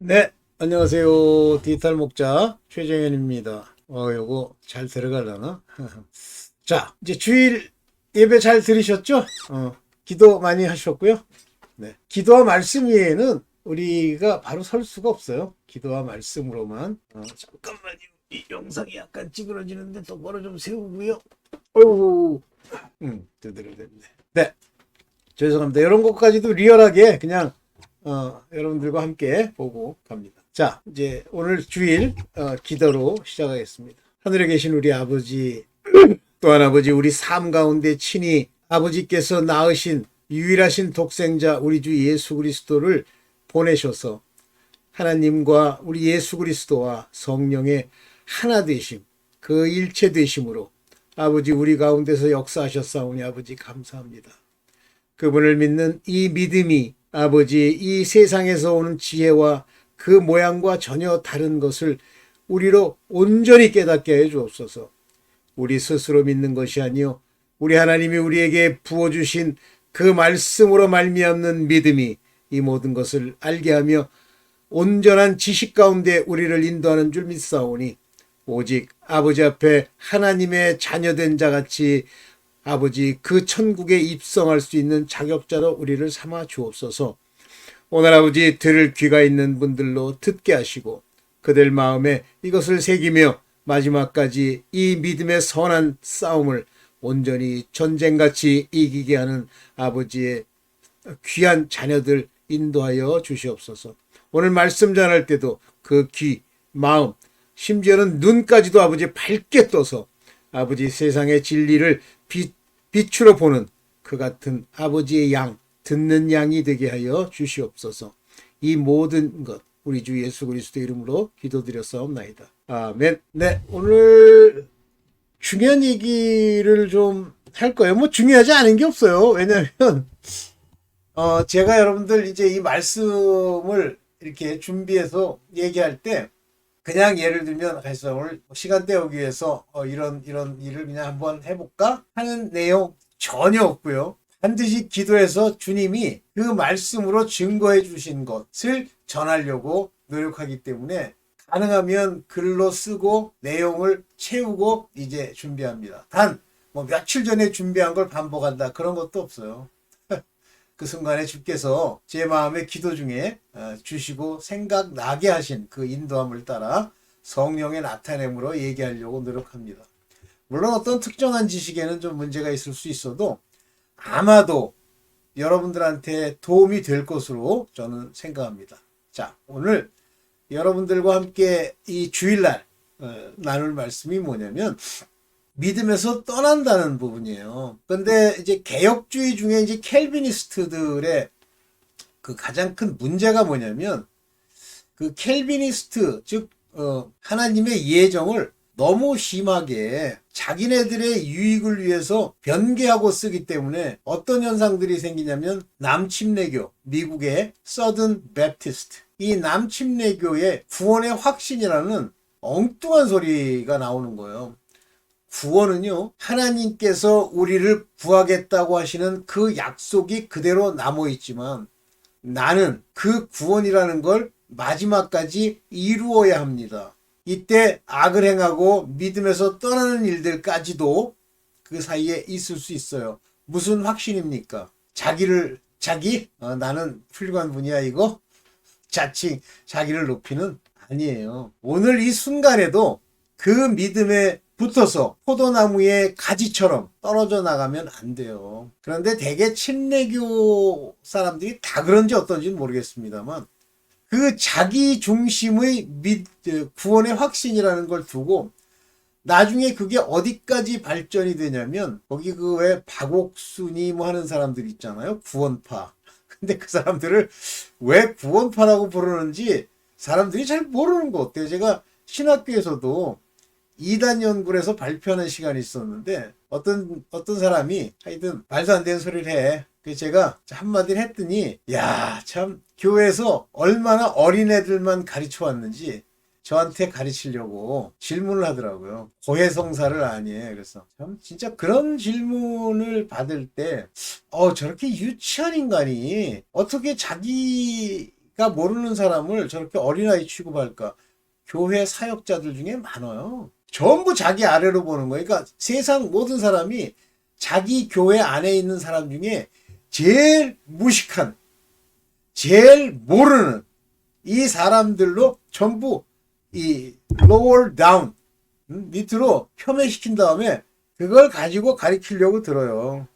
네, 안녕하세요. 디지털 목자 최정현입니다. 요거 잘 들어가려나? 자, 이제 주일 예배 잘 들으셨죠? 기도 많이 하셨고요. 네, 기도와 말씀 외에는 우리가 바로 설 수가 없어요. 기도와 말씀으로만. 잠깐만요. 이 영상이 약간 찌그러지는데 똑바로 좀 세우고요. 어우, 두드려 됐네. 네, 죄송합니다. 이런 것까지도 리얼하게 그냥 여러분들과 함께 보고 갑니다. 자, 이제 오늘 주일 기도로 시작하겠습니다. 하늘에 계신 우리 아버지, 또한 아버지, 우리 삶 가운데 친히 아버지께서 낳으신 유일하신 독생자 우리 주 예수 그리스도를 보내셔서 하나님과 우리 예수 그리스도와 성령의 하나 되심, 그 일체 되심으로 아버지 우리 가운데서 역사하셨사오니 아버지 감사합니다. 그분을 믿는 이 믿음이 아버지 이 세상에서 오는 지혜와 그 모양과 전혀 다른 것을 우리로 온전히 깨닫게 해 주옵소서. 우리 스스로 믿는 것이 아니요 우리 하나님이 우리에게 부어주신 그 말씀으로 말미암는 믿음이 이 모든 것을 알게 하며 온전한 지식 가운데 우리를 인도하는 줄 믿사오니 오직 아버지 앞에 하나님의 자녀된 자같이 아버지 그 천국에 입성할 수 있는 자격자로 우리를 삼아 주옵소서. 오늘 아버지 들을 귀가 있는 분들로 듣게 하시고 그들 마음에 이것을 새기며 마지막까지 이 믿음의 선한 싸움을 온전히 전쟁같이 이기게 하는 아버지의 귀한 자녀들 인도하여 주시옵소서. 오늘 말씀 전할 때도 그 귀, 마음, 심지어는 눈까지도 아버지 밝게 떠서 아버지 세상의 진리를 빛으로 보는 그 같은 아버지의 양, 듣는 양이 되게 하여 주시옵소서. 이 모든 것 우리 주 예수 그리스도 이름으로 기도드렸사옵나이다. 아멘. 네, 오늘 중요한 얘기를 좀 할 거예요. 뭐 중요하지 않은 게 없어요. 왜냐하면 제가 여러분들 이제 이 말씀을 이렇게 준비해서 얘기할 때 그냥 예를 들면 그래서 오늘 시간 때우기 위해서 이런 일을 그냥 한번 해볼까 하는 내용 전혀 없고요. 반드시 기도해서 주님이 그 말씀으로 증거해 주신 것을 전하려고 노력하기 때문에 가능하면 글로 쓰고 내용을 채우고 이제 준비합니다. 단 뭐 며칠 전에 준비한 걸 반복한다 그런 것도 없어요. 그 순간에 주께서 제 마음의 기도 중에 주시고 생각나게 하신 그 인도함을 따라 성령의 나타냄으로 얘기하려고 노력합니다. 물론 어떤 특정한 지식에는 좀 문제가 있을 수 있어도 아마도 여러분들한테 도움이 될 것으로 저는 생각합니다. 자, 오늘 여러분들과 함께 이 주일날 나눌 말씀이 뭐냐면 믿음에서 떠난다는 부분이에요. 그런데 이제 개혁주의 중에 이제 켈비니스트들의 그 가장 큰 문제가 뭐냐면 그 켈비니스트 즉 하나님의 예정을 너무 심하게 자기네들의 유익을 위해서 변개하고 쓰기 때문에 어떤 현상들이 생기냐면 남침례교, 미국의 서든 베프티스트 이 남침례교의 구원의 확신이라는 엉뚱한 소리가 나오는 거예요. 구원은요, 하나님께서 우리를 구하겠다고 하시는 그 약속이 그대로 남아있지만 나는 그 구원이라는 걸 마지막까지 이루어야 합니다. 이때 악을 행하고 믿음에서 떠나는 일들까지도 그 사이에 있을 수 있어요. 무슨 확신입니까? 나는 훌륭한 분이야 이거? 자칭 자기를 높이는 아니에요. 오늘 이 순간에도 그 믿음에 붙어서 포도나무의 가지처럼 떨어져 나가면 안 돼요. 그런데 대개 침례교 사람들이 다 그런지 어떤지는 모르겠습니다만 그 자기 중심의 구원의 확신이라는 걸 두고 나중에 그게 어디까지 발전이 되냐면 거기 그 왜 박옥순이 뭐 하는 사람들 있잖아요. 구원파. 근데 그 사람들을 왜 구원파라고 부르는지 사람들이 잘 모르는 것 같아요. 제가 신학교에서도 2단 연구를 해서 발표하는 시간이 있었는데 어떤 사람이 하여튼 말도 안 되는 소리를 해. 그래서 제가 한마디를 했더니 야, 참 교회에서 얼마나 어린애들만 가르쳐 왔는지 저한테 가르치려고 질문을 하더라고요. 고해성사를 아니에요. 그래서 참 진짜 그런 질문을 받을 때 저렇게 유치한 인간이 어떻게 자기가 자기가 모르는 사람을 저렇게 어린아이 취급할까? 교회 사역자들 중에 많아요. 전부 자기 아래로 보는 거예요. 그러니까 세상 모든 사람이 자기 교회 안에 있는 사람 중에 제일 무식한, 제일 모르는 이 사람들로 전부 이 lower down, 밑으로 폄훼시킨 다음에 그걸 가지고 가리키려고 들어요.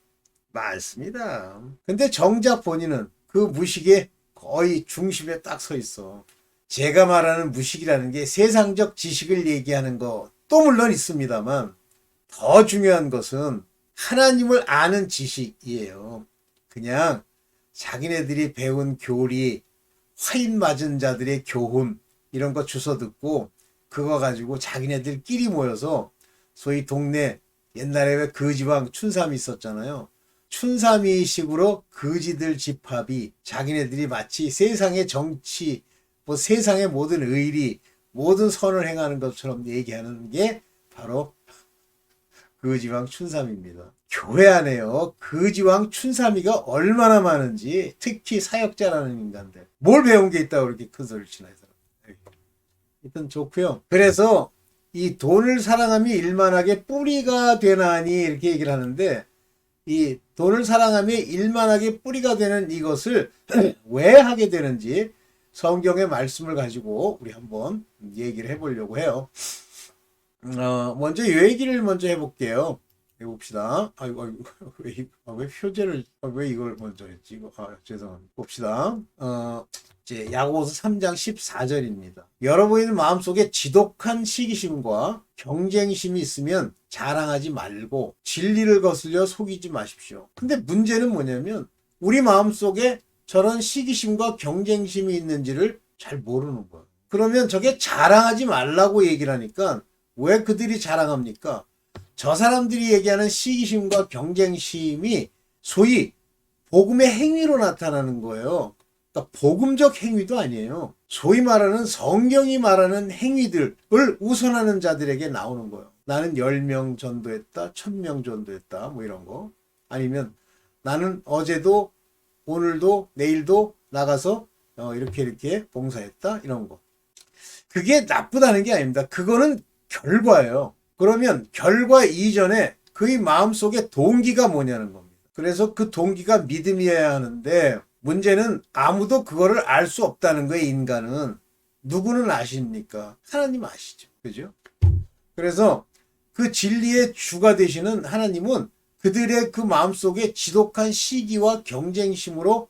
많습니다. 근데 정작 본인은 그 무식의 거의 중심에 딱 서 있어. 제가 말하는 무식이라는 게 세상적 지식을 얘기하는 것도 물론 있습니다만 더 중요한 것은 하나님을 아는 지식이에요. 그냥 자기네들이 배운 교리, 화인 맞은 자들의 교훈 이런 거 주워 듣고 그거 가지고 자기네들끼리 모여서 소위 동네 옛날에 왜 거지왕 춘삼이 있었잖아요. 춘삼이식으로 거지들 집합이 자기네들이 마치 세상의 정치, 뭐 세상의 모든 의리, 모든 선을 행하는 것처럼 얘기하는 게 바로 거지왕 춘삼입니다. 교회 안에요. 거지왕 춘삼이가 얼마나 많은지, 특히 사역자라는 인간들. 뭘 배운 게 있다고 그렇게 큰 소리를 치나, 이 사람. 일단 좋고요. 그래서 이 돈을 사랑함이 일만하게 뿌리가 되나니 이렇게 얘기를 하는데, 이 돈을 사랑함이 일만하게 뿌리가 되는 이것을 왜 하게 되는지 성경의 말씀을 가지고 우리 한번 얘기를 해보려고 해요. 먼저 이 얘기를 먼저 해볼게요. 해봅시다. 왜 표제를, 왜 이걸 먼저 했지? 죄송합니다. 봅시다. 이제 야고보서 3장 14절입니다. 여러분의 마음속에 지독한 시기심과 경쟁심이 있으면 자랑하지 말고 진리를 거슬려 속이지 마십시오. 근데 문제는 뭐냐면 우리 마음속에 저런 시기심과 경쟁심이 있는지를 잘 모르는 거예요. 그러면 저게 자랑하지 말라고 얘기를 하니까 왜 그들이 자랑합니까? 저 사람들이 얘기하는 시기심과 경쟁심이 소위 복음의 행위로 나타나는 거예요. 그러니까 복음적 행위도 아니에요. 소위 말하는 성경이 말하는 행위들을 우선하는 자들에게 나오는 거예요. 나는 10명 전도했다, 1000명 전도했다, 뭐 이런 거. 아니면 나는 어제도 오늘도 내일도 나가서 이렇게 봉사했다, 이런 거. 그게 나쁘다는 게 아닙니다. 그거는 결과예요. 그러면 결과 이전에 그의 마음속에 동기가 뭐냐는 겁니다. 그래서 그 동기가 믿음이어야 하는데 문제는 아무도 그거를 알 수 없다는 거예요. 인간은. 누구는 아십니까? 하나님 아시죠. 그죠? 그래서 그 진리의 주가 되시는 하나님은 그들의 그 마음속에 지독한 시기와 경쟁심으로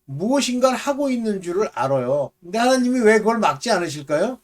무엇인가를 하고 있는 줄을 알아요. 근데 하나님이 왜 그걸 막지 않으실까요?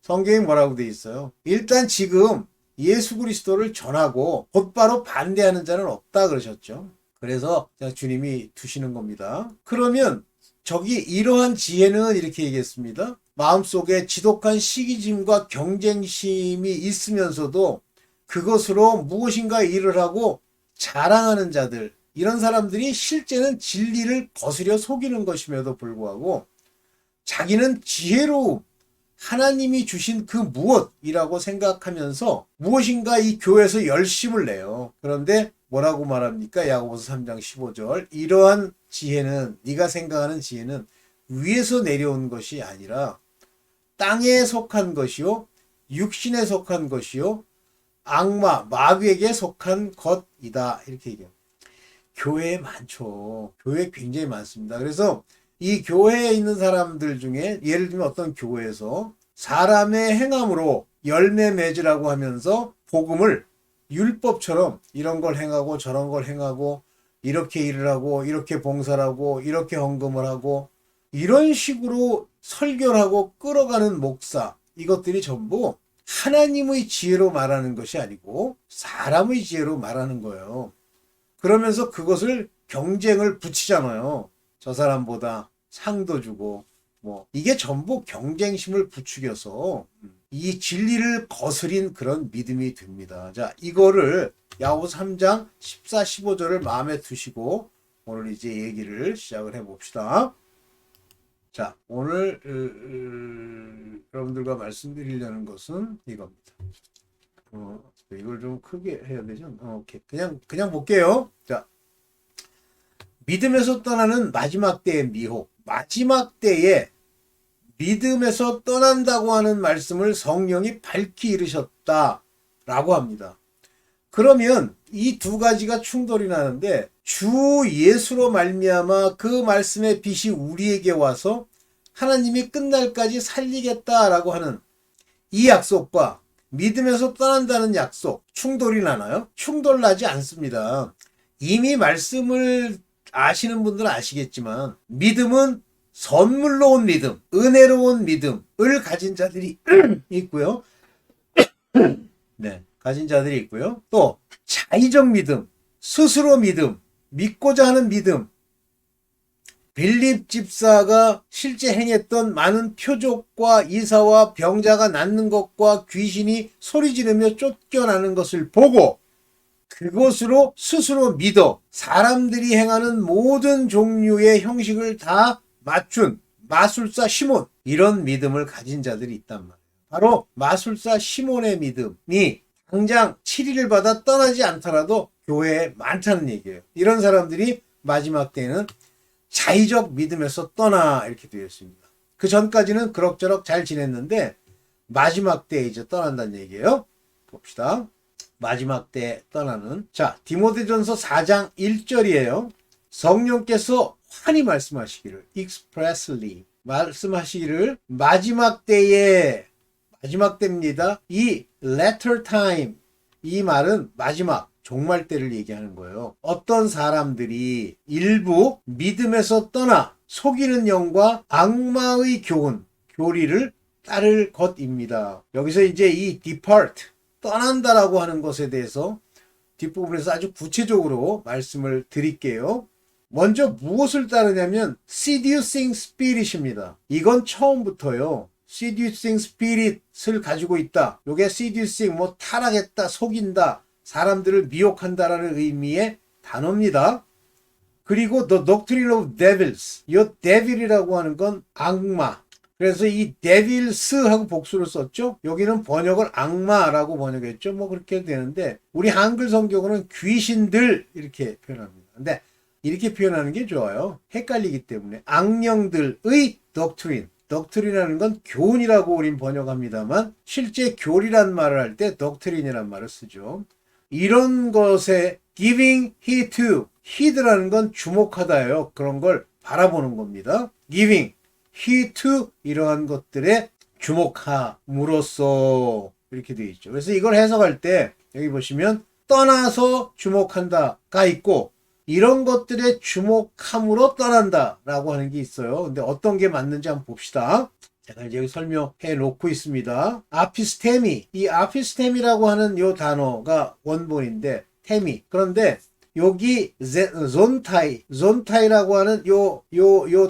성경에 뭐라고 돼 있어요? 일단 지금 예수 그리스도를 전하고 곧바로 반대하는 자는 없다 그러셨죠. 그래서 주님이 두시는 겁니다. 그러면 저기 이러한 지혜는 이렇게 얘기했습니다. 마음속에 지독한 시기심과 경쟁심이 있으면서도 그것으로 무엇인가 일을 하고 자랑하는 자들, 이런 사람들이 실제는 진리를 거스려 속이는 것임에도 불구하고 자기는 지혜로움, 하나님이 주신 그 무엇이라고 생각하면서 무엇인가 이 교회에서 열심을 내요. 그런데 뭐라고 말합니까? 야고보서 3장 15절. 이러한 지혜는, 네가 생각하는 지혜는 위에서 내려온 것이 아니라 땅에 속한 것이요, 육신에 속한 것이요, 악마, 마귀에게 속한 것이다. 이렇게 얘기해요. 교회에 많죠. 교회에 굉장히 많습니다. 그래서 이 교회에 있는 사람들 중에 예를 들면 어떤 교회에서 사람의 행함으로 열매 맺으라고 하면서 복음을 율법처럼 이런 걸 행하고 저런 걸 행하고 이렇게 일을 하고 이렇게 봉사를 하고 이렇게 헌금을 하고 이런 식으로 설교를 하고 끌어가는 목사, 이것들이 전부 하나님의 지혜로 말하는 것이 아니고 사람의 지혜로 말하는 거예요. 그러면서 그것을 경쟁을 붙이잖아요. 저 사람보다 상도 주고 뭐 이게 전부 경쟁심을 부추겨서 이 진리를 거스린 그런 믿음이 됩니다. 자, 이거를 야고보서 3장 14, 15절을 마음에 두시고 오늘 이제 얘기를 시작을 해봅시다. 자, 오늘 여러분들과 말씀드리려는 것은 이겁니다. 이걸 좀 크게 해야 되죠? 오케이. 그냥 볼게요. 자, 믿음에서 떠나는 마지막 때의 미혹. 마지막 때에 믿음에서 떠난다고 하는 말씀을 성령이 밝히 이르셨다라고 합니다. 그러면 이 두 가지가 충돌이 나는데 주 예수로 말미암아 그 말씀의 빛이 우리에게 와서 하나님이 끝날까지 살리겠다라고 하는 이 약속과 믿음에서 떠난다는 약속 충돌이 나나요? 충돌나지 않습니다. 이미 말씀을 아시는 분들은 아시겠지만 믿음은 선물로 온 믿음, 은혜로 온 믿음을 가진 자들이 있고요. 네, 가진 자들이 있고요. 또 자의적 믿음, 스스로 믿음, 믿고자 하는 믿음. 빌립 집사가 실제 행했던 많은 표적과 이사와 병자가 낫는 것과 귀신이 소리 지르며 쫓겨나는 것을 보고 그것으로 스스로 믿어 사람들이 행하는 모든 종류의 형식을 다 맞춘 마술사 시몬, 이런 믿음을 가진 자들이 있단 말이에요. 바로 마술사 시몬의 믿음이 당장 치리를 받아 떠나지 않더라도 교회에 많다는 얘기예요. 이런 사람들이 마지막 때에는 자의적 믿음에서 떠나 이렇게 되어 있습니다. 그 전까지는 그럭저럭 잘 지냈는데 마지막 때에 이제 떠난다는 얘기예요. 봅시다. 마지막 때 떠나는. 자, 디모데전서 4장 1절이에요. 성령께서 환히 말씀하시기를, expressly 말씀하시기를, 마지막 때에, 마지막 때입니다. 이 latter time, 이 말은 마지막, 종말 때를 얘기하는 거예요. 어떤 사람들이 일부 믿음에서 떠나 속이는 영과 악마의 교훈, 교리를 따를 것입니다. 여기서 이제 이 depart, 떠난다라고 하는 것에 대해서 뒷부분에서 아주 구체적으로 말씀을 드릴게요. 먼저 무엇을 따르냐면 seducing spirit입니다. 이건 처음부터요. seducing spirit을 가지고 있다. 요게 seducing, 뭐 타락했다, 속인다, 사람들을 미혹한다라는 의미의 단어입니다. 그리고 the doctrine of devils, 이 devil이라고 하는 건 악마. 그래서 이 devils하고 복수를 썼죠. 여기는 번역을 악마라고 번역했죠. 뭐 그렇게 되는데 우리 한글 성경으로는 귀신들 이렇게 표현합니다. 근데 이렇게 표현하는 게 좋아요. 헷갈리기 때문에. 악령들의 doctrine. doctrine이라는 건 교훈이라고 우린 번역합니다만 실제 교리란 말을 할 때 doctrine이란 말을 쓰죠. 이런 것에 giving heed to, heed라는 건 주목하다예요. 그런 걸 바라보는 겁니다. giving heed to, 이러한 것들에 주목함으로써 이렇게 되어 있죠. 그래서 이걸 해석할 때 여기 보시면 떠나서 주목한다가 있고 이런 것들에 주목함으로 떠난다라고 하는 게 있어요. 근데 어떤 게 맞는지 한번 봅시다. 제가 이제 여기 설명해 놓고 있습니다. 아피스테미, 이 아피스테미라고 하는 요 단어가 원본인데 테미. 그런데 여기 존타이라고 하는 요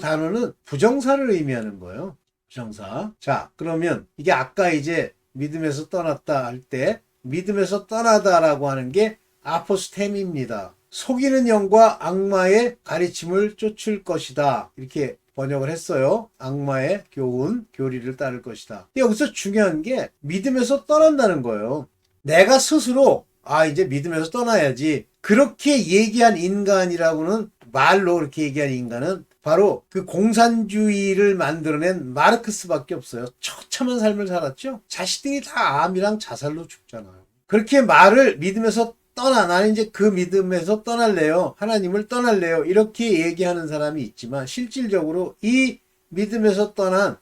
단어는 부정사를 의미하는 거예요. 부정사. 자, 그러면 이게 아까 이제 믿음에서 떠났다 할 때 믿음에서 떠나다라고 하는 게 아포스테미입니다. 속이는 영과 악마의 가르침을 쫓을 것이다. 이렇게 번역을 했어요. 악마의 교훈, 교리를 따를 것이다. 여기서 중요한 게 믿음에서 떠난다는 거예요. 내가 스스로 이제 믿음에서 떠나야지. 그렇게 얘기한 인간이라고는, 말로 그렇게 얘기한 인간은 바로 그 공산주의를 만들어낸 마르크스밖에 없어요. 처참한 삶을 살았죠. 자식들이 다 암이랑 자살로 죽잖아요. 그렇게 말을 믿음에서 나는 이제 그 믿음에서 떠날래요. 하나님을 떠날래요. 이렇게 얘기하는 사람이 있지만 실질적으로 이 믿음에서 떠난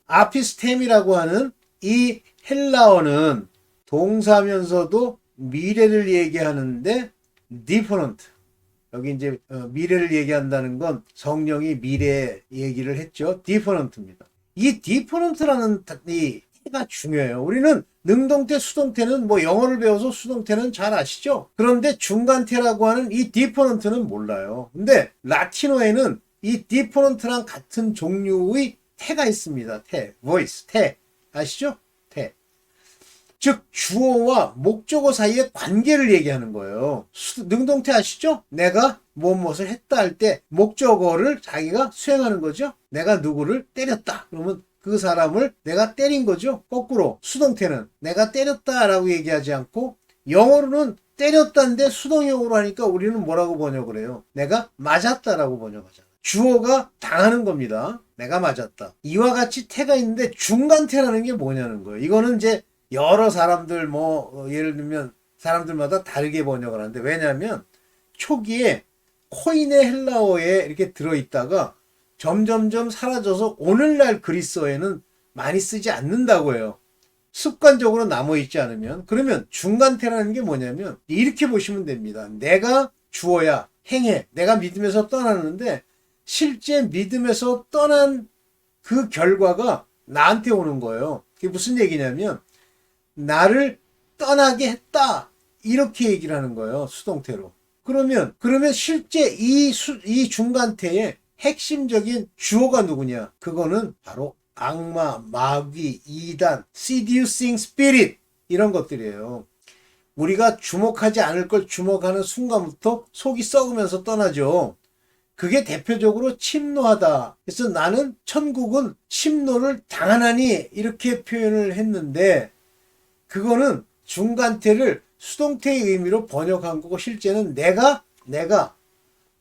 아피스템이라고 하는 이 헬라어는 동사면서도 미래를 얘기하는데 디퍼런트. 여기 이제 미래를 얘기한다는 건 성령이 미래 얘기를 했죠. 디퍼런트입니다. 이 디퍼런트라는 이 가 중요해요. 우리는 능동태, 수동태는 뭐 영어를 배워서 수동태는 잘 아시죠? 그런데 중간태라고 하는 이 디퍼런트는 몰라요. 근데 라틴어에는 이 디퍼런트랑 같은 종류의 태가 있습니다. 태, voice, 태. 아시죠? 태. 즉 주어와 목적어 사이의 관계를 얘기하는 거예요. 능동태 아시죠? 내가 무엇을 했다 할 때 목적어를 자기가 수행하는 거죠. 내가 누구를 때렸다. 그러면 그 사람을 내가 때린 거죠. 거꾸로 수동태는 내가 때렸다라고 얘기하지 않고 영어로는 때렸다인데 수동형으로 하니까 우리는 뭐라고 번역을 해요? 내가 맞았다라고 번역하잖아요. 주어가 당하는 겁니다. 내가 맞았다. 이와 같이 태가 있는데 중간태라는 게 뭐냐는 거예요. 이거는 이제 여러 사람들 예를 들면 사람들마다 다르게 번역을 하는데, 왜냐하면 초기에 코인의 헬라어에 이렇게 들어있다가 점점점 사라져서 오늘날 그리스어에는 많이 쓰지 않는다고 해요. 습관적으로 남아있지 않으면. 그러면 중간태라는 게 뭐냐면 이렇게 보시면 됩니다. 내가 주어야 행해. 내가 믿음에서 떠나는데 실제 믿음에서 떠난 그 결과가 나한테 오는 거예요. 그게 무슨 얘기냐면 나를 떠나게 했다. 이렇게 얘기를 하는 거예요. 수동태로. 그러면 실제 이 중간태의 핵심적인 주어가 누구냐? 그거는 바로 악마, 마귀, 이단, seducing spirit 이런 것들이에요. 우리가 주목하지 않을 걸 주목하는 순간부터 속이 썩으면서 떠나죠. 그게 대표적으로 침노하다. 그래서 나는 천국은 침노를 당하나니 이렇게 표현을 했는데, 그거는 중간태를 수동태의 의미로 번역한 거고 실제는 내가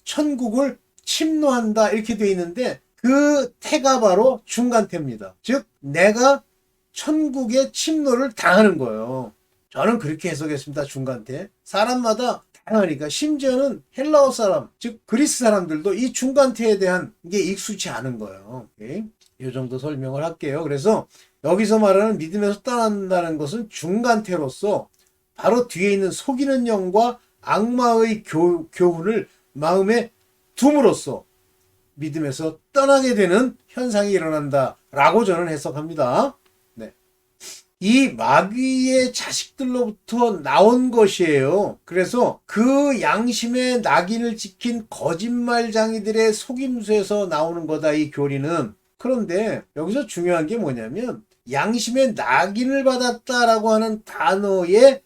천국을 침노한다 이렇게 돼 있는데 그 태가 바로 중간태입니다. 즉 내가 천국의 침노를 당하는 거예요. 저는 그렇게 해석했습니다. 중간태. 사람마다 다양하니까, 심지어는 헬라어 사람, 즉 그리스 사람들도 이 중간태에 대한 게 익숙치 않은 거예요. 오케이? 이 정도 설명을 할게요. 그래서 여기서 말하는 믿음에서 떠난다는 것은 중간태로서 바로 뒤에 있는 속이는 영과 악마의 교훈을 마음에 둠으로써 믿음에서 떠나게 되는 현상이 일어난다라고 저는 해석합니다. 네. 이 마귀의 자식들로부터 나온 것이에요. 그래서 그 양심의 낙인을 지킨 거짓말장이들의 속임수에서 나오는 거다, 이 교리는. 그런데 여기서 중요한 게 뭐냐면 양심의 낙인을 받았다라고 하는 단어의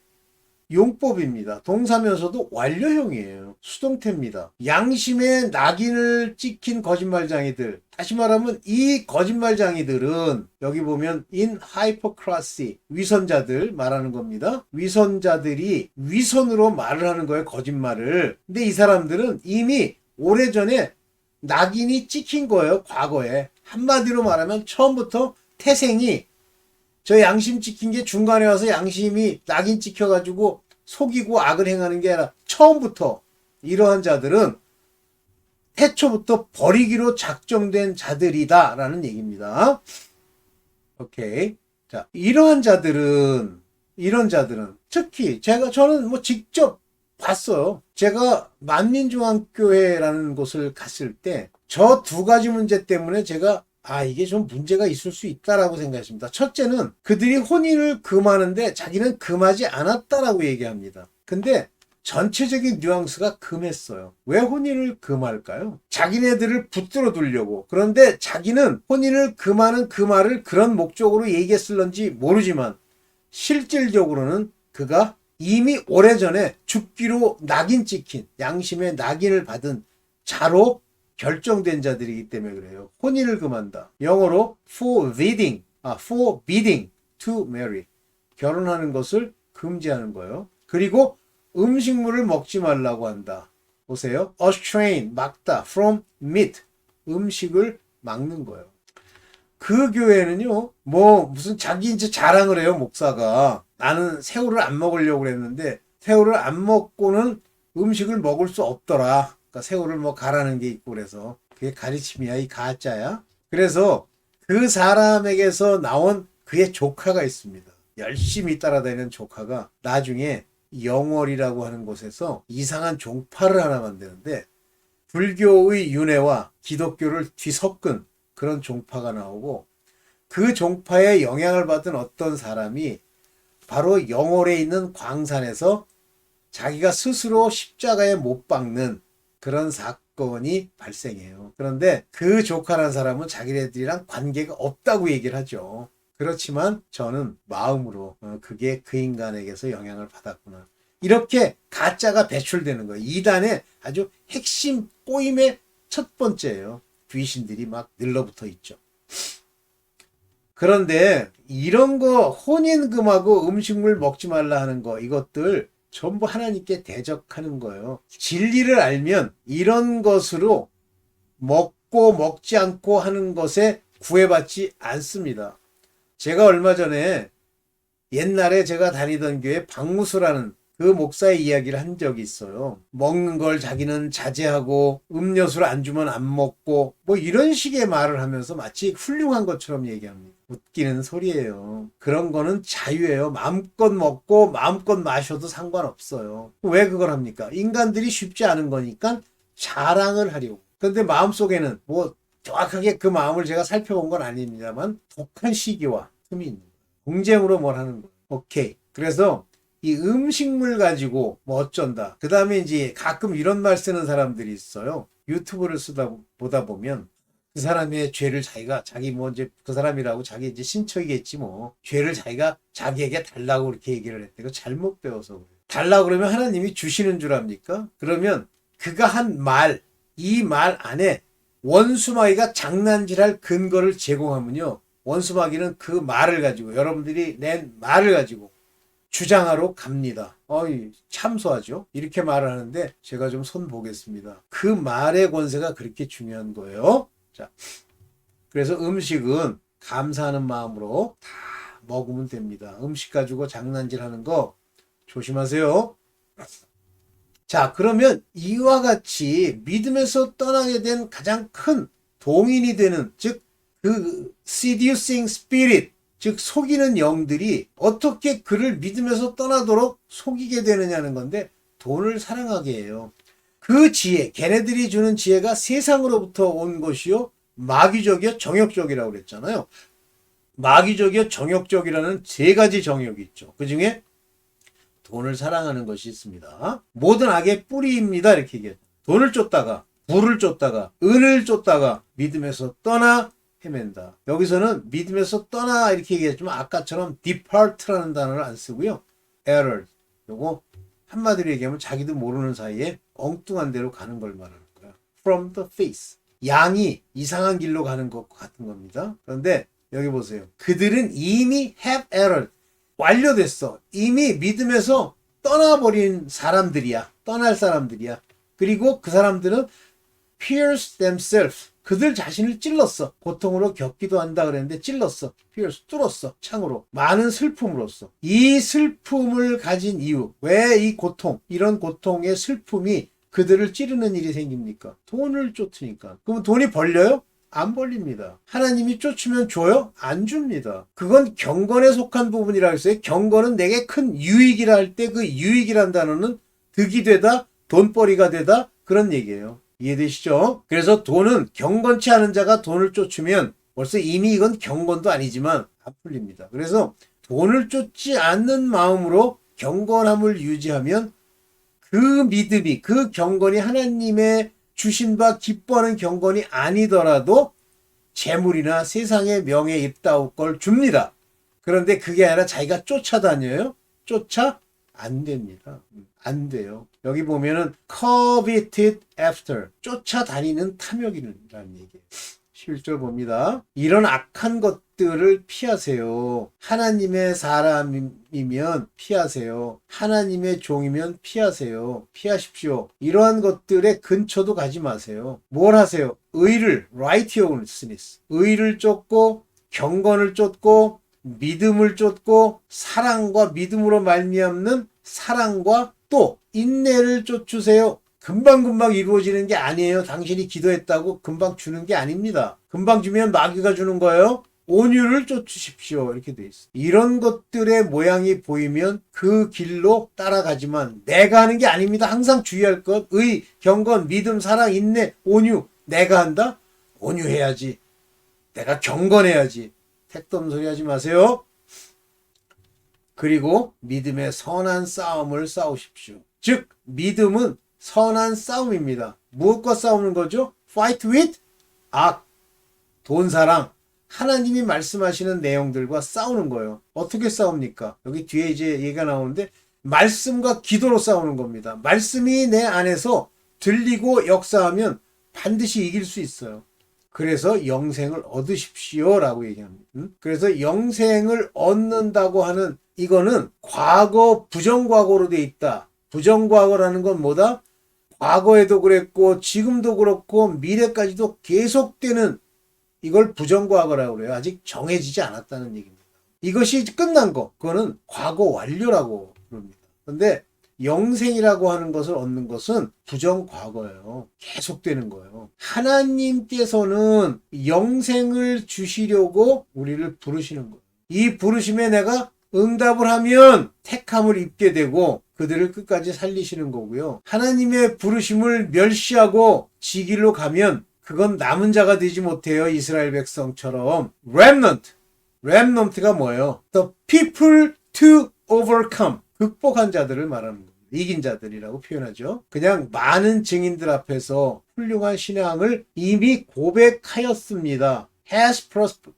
용법입니다. 동사면서도 완료형이에요. 수동태입니다. 양심의 낙인을 찍힌 거짓말장이들. 다시 말하면 이 거짓말장이들은 여기 보면 in hypocrisy, 위선자들 말하는 겁니다. 위선자들이 위선으로 말을 하는 거예요. 거짓말을. 근데 이 사람들은 이미 오래전에 낙인이 찍힌 거예요. 과거에. 한마디로 말하면 처음부터 태생이 저 양심 찍힌 게 중간에 와서 양심이 낙인 찍혀가지고 속이고 악을 행하는 게 아니라 처음부터 이러한 자들은 태초부터 버리기로 작정된 자들이다라는 얘기입니다. 오케이. 자, 이런 자들은 특히 저는 직접 봤어요. 제가 만민중앙교회라는 곳을 갔을 때 저 두 가지 문제 때문에 제가 이게 좀 문제가 있을 수 있다라고 생각했습니다. 첫째는 그들이 혼인을 금하는데 자기는 금하지 않았다라고 얘기합니다. 근데 전체적인 뉘앙스가 금했어요. 왜 혼인을 금할까요? 자기네들을 붙들어 두려고. 그런데 자기는 혼인을 금하는 그 말을 그런 목적으로 얘기했을런지 모르지만 실질적으로는 그가 이미 오래전에 죽기로 낙인 찍힌, 양심의 낙인을 받은 자로 결정된 자들이기 때문에 그래요. 혼인을 금한다. 영어로 forbidding to marry. 결혼하는 것을 금지하는 거예요. 그리고 음식물을 먹지 말라고 한다. 보세요. restrain, 막다. from meat, 음식을 막는 거예요. 그 교회는요, 무슨 자기 이제 자랑을 해요, 목사가. 나는 새우를 안 먹으려고 그랬는데, 새우를 안 먹고는 음식을 먹을 수 없더라. 새우를 가라는 게 있고 그래서 그게 가르침이야, 이 가짜야. 그래서 그 사람에게서 나온 그의 조카가 있습니다. 열심히 따라다니는 조카가 나중에 영월이라고 하는 곳에서 이상한 종파를 하나 만드는데 불교의 윤회와 기독교를 뒤섞은 그런 종파가 나오고, 그 종파에 영향을 받은 어떤 사람이 바로 영월에 있는 광산에서 자기가 스스로 십자가에 못 박는 그런 사건이 발생해요. 그런데 그 조카라는 사람은 자기네들이랑 관계가 없다고 얘기를 하죠. 그렇지만 저는 마음으로 그게 그 인간에게서 영향을 받았구나. 이렇게 가짜가 배출되는 거예요. 이단의 아주 핵심 꼬임의 첫 번째예요. 귀신들이 막 늘러붙어 있죠. 그런데 이런 거 혼인금하고 음식물 먹지 말라 하는 거, 이것들 전부 하나님께 대적하는 거예요. 진리를 알면 이런 것으로 먹고 먹지 않고 하는 것에 구애받지 않습니다. 제가 얼마 전에 옛날에 제가 다니던 교회 박무수라는 그 목사의 이야기를 한 적이 있어요. 먹는 걸 자기는 자제하고 음료수를 안 주면 안 먹고 뭐 이런 식의 말을 하면서 마치 훌륭한 것처럼 얘기합니다. 웃기는 소리예요. 그런 거는 자유예요. 마음껏 먹고 마음껏 마셔도 상관없어요. 왜 그걸 합니까? 인간들이 쉽지 않은 거니까 자랑을 하려고. 그런데 마음속에는 뭐 정확하게 그 마음을 제가 살펴본 건 아닙니다만 독한 시기와 틈이 있는 거예요. 공쟁으로 뭘 하는 거예요. 오케이. 그래서 이 음식물 가지고 뭐 어쩐다. 그 다음에 이제 가끔 이런 말 쓰는 사람들이 있어요. 유튜브를 보다 보면 그 사람의 죄를 자기가 자기 뭐 이제 그 사람이라고 자기 이제 신척이겠지 뭐 죄를 자기가 자기에게 달라고 그렇게 얘기를 했대. 그 잘못 배워서 그래요. 달라고 그러면 하나님이 주시는 줄 압니까? 그러면 그가 한 말, 이 말 안에 원수마귀가 장난질할 근거를 제공하면요. 원수마귀는 그 말을 가지고 여러분들이 낸 말을 가지고 주장하러 갑니다. 어이, 참소하죠. 이렇게 말을 하는데 제가 좀 손 보겠습니다. 그 말의 권세가 그렇게 중요한 거예요. 자, 그래서 음식은 감사하는 마음으로 다 먹으면 됩니다. 음식 가지고 장난질하는 거 조심하세요. 자, 그러면 이와 같이 믿음에서 떠나게 된 가장 큰 동인이 되는, 즉 그 seducing spirit, 즉 속이는 영들이 어떻게 그를 믿음에서 떠나도록 속이게 되느냐는 건데 돈을 사랑하게 해요. 그 지혜, 걔네들이 주는 지혜가 세상으로부터 온 것이요 마귀적이요 정욕적이라고 그랬잖아요. 마귀적이요 정욕적이라는 세 가지 정욕이 있죠. 그 중에 돈을 사랑하는 것이 있습니다. 모든 악의 뿌리입니다. 이렇게 얘기해요. 돈을 쫓다가, 부를 쫓다가, 은을 쫓다가 믿음에서 떠나 헤맨다. 여기서는 믿음에서 떠나 이렇게 얘기했지만 아까처럼 depart라는 단어를 안 쓰고요. error. 요거 한마디로 얘기하면 자기도 모르는 사이에 엉뚱한 데로 가는 걸 말하는 거야. from the face. 양이 이상한 길로 가는 것과 같은 겁니다. 그런데 여기 보세요. 그들은 이미 have erred. 완료됐어. 이미 믿음에서 떠나버린 사람들이야. 떠날 사람들이야. 그리고 그 사람들은 pierce themselves. 그들 자신을 찔렀어. 고통으로 겪기도 한다 그랬는데 찔렀어. pierce, 뚫었어. 창으로. 많은 슬픔으로써. 이 슬픔을 가진 이유. 왜 이 고통, 이런 고통의 슬픔이 그들을 찌르는 일이 생깁니까? 돈을 쫓으니까. 그럼 돈이 벌려요? 안 벌립니다. 하나님이 쫓으면 줘요? 안 줍니다. 그건 경건에 속한 부분이라고 했어요. 경건은 내게 큰 유익이라 할 때 그 유익이란 단어는 득이 되다, 돈벌이가 되다, 그런 얘기예요. 이해되시죠? 그래서 돈은 경건치 않은 자가 돈을 쫓으면 벌써 이미 이건 경건도 아니지만 안 풀립니다. 그래서 돈을 쫓지 않는 마음으로 경건함을 유지하면 그 믿음이, 그 경건이 하나님의 주신 바 기뻐하는 경건이 아니더라도 재물이나 세상의 명예 입다울 걸 줍니다. 그런데 그게 아니라 자기가 쫓아다녀요? 쫓아? 안 됩니다. 안 돼요. 여기 보면은 coveted after, 쫓아다니는 탐욕이라는 얘기예요. 11절 봅니다. 이런 악한 것들을 피하세요. 하나님의 사람이면 피하세요. 하나님의 종이면 피하세요. 피하십시오. 이러한 것들의 근처도 가지 마세요. 뭘 하세요? 의를, righteousness, 의를 쫓고 경건을 쫓고 믿음을 쫓고 사랑과 믿음으로 말미암는 사랑과 또 인내를 쫓으세요. 금방금방 이루어지는 게 아니에요. 당신이 기도했다고 금방 주는 게 아닙니다. 금방 주면 마귀가 주는 거예요. 온유를 쫓으십시오. 이렇게 돼 있어요. 이런 것들의 모양이 보이면 그 길로 따라가지만 내가 하는 게 아닙니다. 항상 주의할 것. 의, 경건, 믿음, 사랑, 인내, 온유. 내가 한다? 온유해야지. 내가 경건해야지. 택도 없는 소리 하지 마세요. 그리고 믿음의 선한 싸움을 싸우십시오. 즉 믿음은 선한 싸움입니다. 무엇과 싸우는 거죠? Fight with 악, 돈사랑, 하나님이 말씀하시는 내용들과 싸우는 거예요. 어떻게 싸웁니까? 여기 뒤에 이제 얘기가 나오는데 말씀과 기도로 싸우는 겁니다. 말씀이 내 안에서 들리고 역사하면 반드시 이길 수 있어요. 그래서 영생을 얻으십시오 라고 얘기합니다. 그래서 영생을 얻는다고 하는 이거는 과거 부정과거로 돼 있다. 부정과거라는 건 뭐다? 과거에도 그랬고 지금도 그렇고 미래까지도 계속되는 이걸 부정과거라고 그래요. 아직 정해지지 않았다는 얘기입니다. 이것이 끝난 거, 그거는 과거 완료라고 부릅니다. 그런데 영생이라고 하는 것을 얻는 것은 부정과거예요. 계속되는 거예요. 하나님께서는 영생을 주시려고 우리를 부르시는 거예요. 이 부르심에 내가 응답을 하면 택함을 입게 되고 그들을 끝까지 살리시는 거고요. 하나님의 부르심을 멸시하고 지길로 가면 그건 남은 자가 되지 못해요. 이스라엘 백성처럼. 렘넌트가 뭐예요? The people to overcome. 극복한 자들을 말하는 겁니다. 이긴 자들이라고 표현하죠. 그냥 많은 증인들 앞에서 훌륭한 신앙을 이미 고백하였습니다. has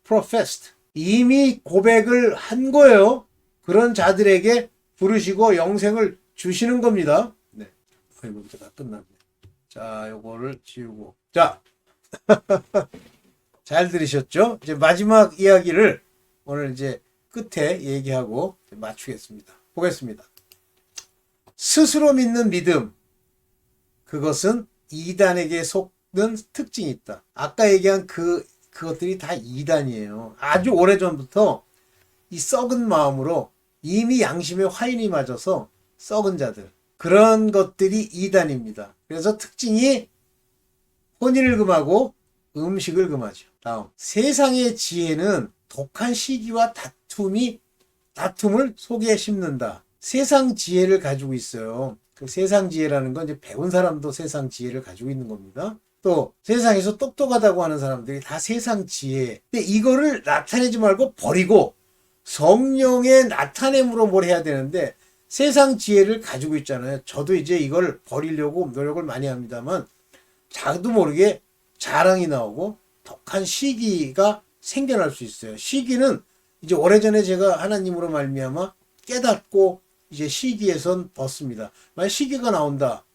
professed. 이미 고백을 한 거예요. 그런 자들에게 부르시고 영생을 주시는 겁니다. 네. 아이고, 이제 다 끝났네. 자, 요거를 지우고. 자. 잘 들으셨죠? 이제 마지막 이야기를 오늘 이제 끝에 얘기하고 마치겠습니다. 보겠습니다. 스스로 믿는 믿음. 그것은 이단에게 속는 특징이 있다. 아까 얘기한 그것들이 다 이단이에요. 아주 오래전부터 이 썩은 마음으로 이미 양심에 화인이 맞아서 썩은 자들. 그런 것들이 이단입니다. 그래서 특징이 혼인을 금하고 음식을 금하죠. 다음, 세상의 지혜는 독한 시기와 다툼을 속에 심는다. 세상 지혜를 가지고 있어요. 그 세상 지혜라는 건 이제 배운 사람도 세상 지혜를 가지고 있는 겁니다. 또 세상에서 똑똑하다고 하는 사람들이 다 세상 지혜. 근데 이거를 나타내지 말고 버리고 성령의 나타냄으로 뭘 해야 되는데 세상 지혜를 가지고 있잖아요. 저도 이제 이걸 버리려고 노력을 많이 합니다만 자도 모르게 자랑이 나오고 독한 시기가 생겨날 수 있어요. 시기는 이제 오래전에 제가 하나님으로 말미암아 깨닫고 이제 시기에선 벗습니다. 만약 시기가 나온다.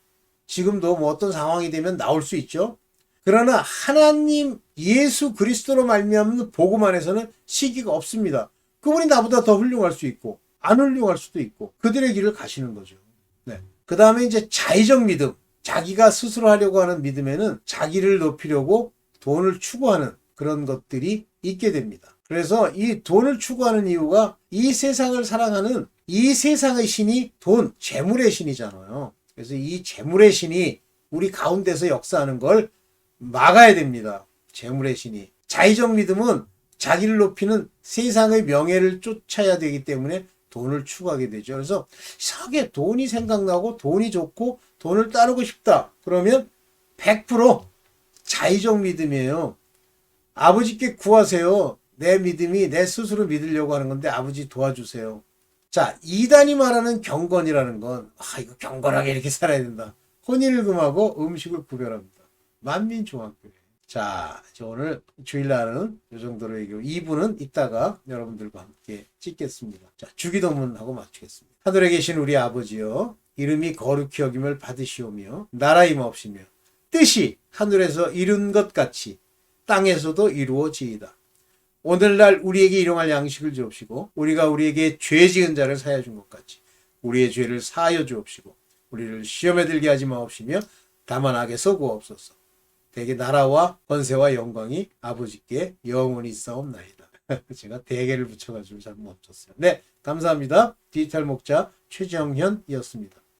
지금도 뭐 어떤 상황이 되면 나올 수 있죠. 그러나 하나님 예수 그리스도로 말미암는 복음 안에서는 시기가 없습니다. 그분이 나보다 더 훌륭할 수 있고 안 훌륭할 수도 있고 그들의 길을 가시는 거죠. 네. 그 다음에 이제 자의적 믿음. 자기가 스스로 하려고 하는 믿음에는 자기를 높이려고 돈을 추구하는 그런 것들이 있게 됩니다. 그래서 이 돈을 추구하는 이유가 이 세상을 사랑하는 이 세상의 신이 돈, 재물의 신이잖아요. 그래서 이 재물의 신이 우리 가운데서 역사하는 걸 막아야 됩니다. 재물의 신이. 자의적 믿음은 자기를 높이는 세상의 명예를 쫓아야 되기 때문에 돈을 추구하게 되죠. 그래서 이상하게 돈이 생각나고 돈이 좋고 돈을 따르고 싶다. 그러면 100% 자의적 믿음이에요. 아버지께 구하세요. 내 믿음이 내 스스로 믿으려고 하는 건데 아버지 도와주세요. 자, 이단이 말하는 경건이라는 건 이거 경건하게 이렇게 살아야 된다. 혼인을 금하고 음식을 구별합니다. 만민중앙교회. 자, 이제 오늘 주일날은 이 정도로 얘기하고 2부는 이따가 여러분들과 함께 찍겠습니다. 자, 주기도문하고 마치겠습니다. 하늘에 계신 우리 아버지여, 이름이 거룩히 여김을 받으시오며 나라 임하옵시며 뜻이 하늘에서 이룬 것 같이 땅에서도 이루어지이다. 오늘날 우리에게 일용할 양식을 주옵시고 우리가 우리에게 죄 지은 자를 사하여 준 것 같이 우리의 죄를 사하여 주옵시고 우리를 시험에 들게 하지 마옵시며 다만 악에서 구하옵소서. 대개 나라와 권세와 영광이 아버지께 영원히 있사옵나이다. 제가 대개를 붙여가지고 잘 멈췄어요. 네, 감사합니다. 디지털 목자 최정현이었습니다.